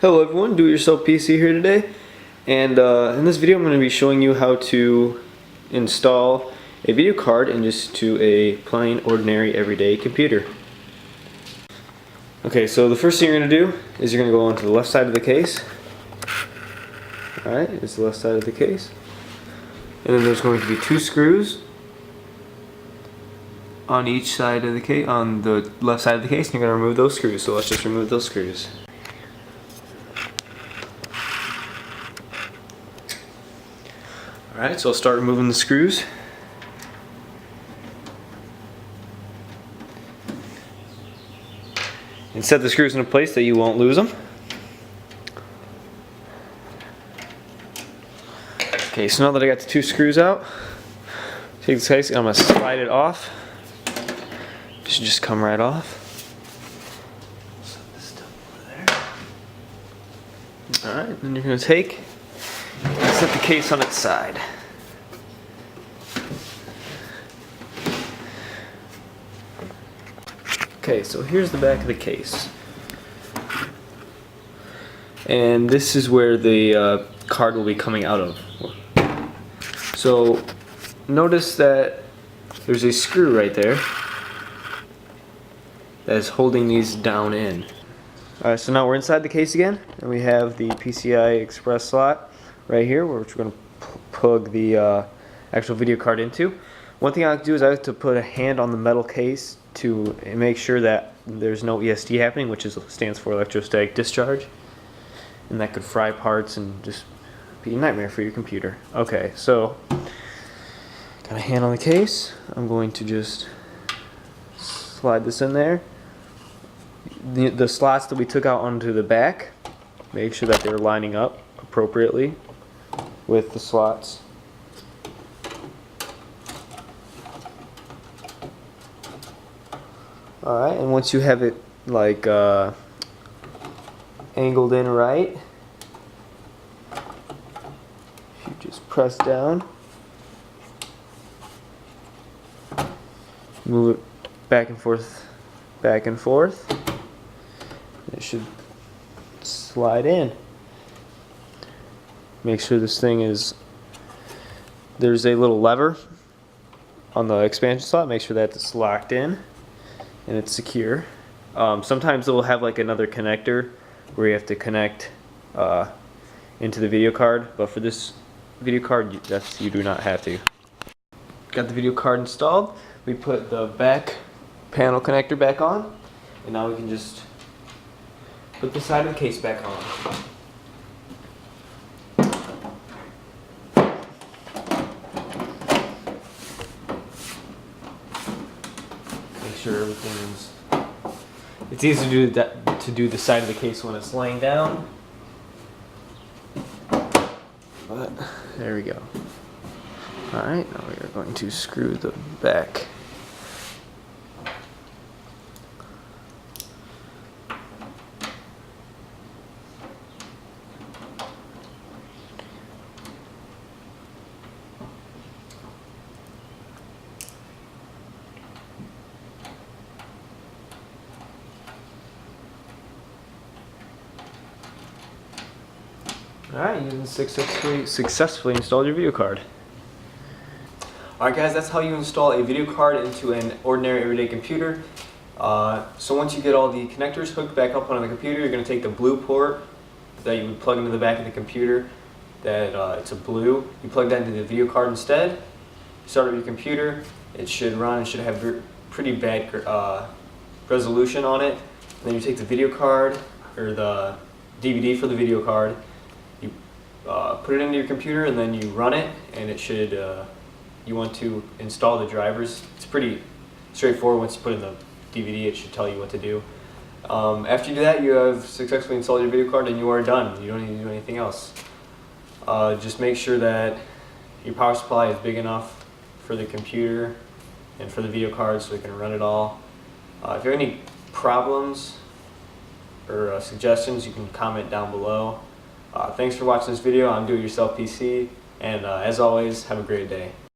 Hello everyone, Do-It-Yourself PC here today, and in this video I'm going to be showing you how to install a video card into a plain, ordinary, everyday computer. Okay, so the first thing you're going to do is you're going to go onto the left side of the case. Alright, it's the left side of the case. And then there's going to be two screws on each side of the case, on the left side of the case, and you're going to remove those screws. So let's just remove those screws. Alright, so I'll start removing the screws. And set the screws in a place that you won't lose them. Okay, so now that I got the two screws out, take this case, I'm going to slide it off. It should just come right off. Set this stuff over there. Alright, then you're going to take and set the case on its side. Okay, so here's the back of the case. And this is where the card will be coming out of. So notice that there's a screw right there that is holding these down in. Alright, so now we're inside the case again, and we have the PCI Express slot right here, which we're going to plug the actual video card into. One thing I like to do is I like to put a hand on the metal case to make sure that there's no ESD happening, which stands for electrostatic discharge, and that could fry parts and just be a nightmare for your computer. Okay, so got a hand on the case. I'm going to just slide this in there. The slots that we took out onto the back, make sure that they're lining up appropriately with the slots. Alright, and once you have it like angled in right, you just press down, move it back and forth, it should slide in. Make sure this thing is, there's a little lever on the expansion slot, make sure that it's locked in and it's secure. Sometimes it will have like another connector where you have to connect into the video card, but for this video card you do not have to. Got the video card installed. We put the back panel connector back on, and now we can just put the side of the case back on. Make sure everything's. It's easy to do the side of the case when it's laying down, but there we go. All right, now we are going to screw the back. Alright, you successfully installed your video card. Alright guys, that's how you install a video card into an ordinary everyday computer. So once you get all the connectors hooked back up on the computer, you're going to take the blue port that you would plug into the back of the computer, it's a blue. You plug that into the video card instead, start up your computer, it should run, it should have pretty bad resolution on it. And then you take the video card, or the DVD for the video card, you put it into your computer and then you run it, and it should, you want to install the drivers. It's pretty straightforward. Once you put in the DVD, it should tell you what to do. After you do that, you have successfully installed your video card and you are done. You don't need to do anything else. Just make sure that your power supply is big enough for the computer and for the video card so it can run it all. If you have any problems or suggestions, you can comment down below. Thanks for watching this video. I'm Do-It-Yourself PC, and as always, have a great day.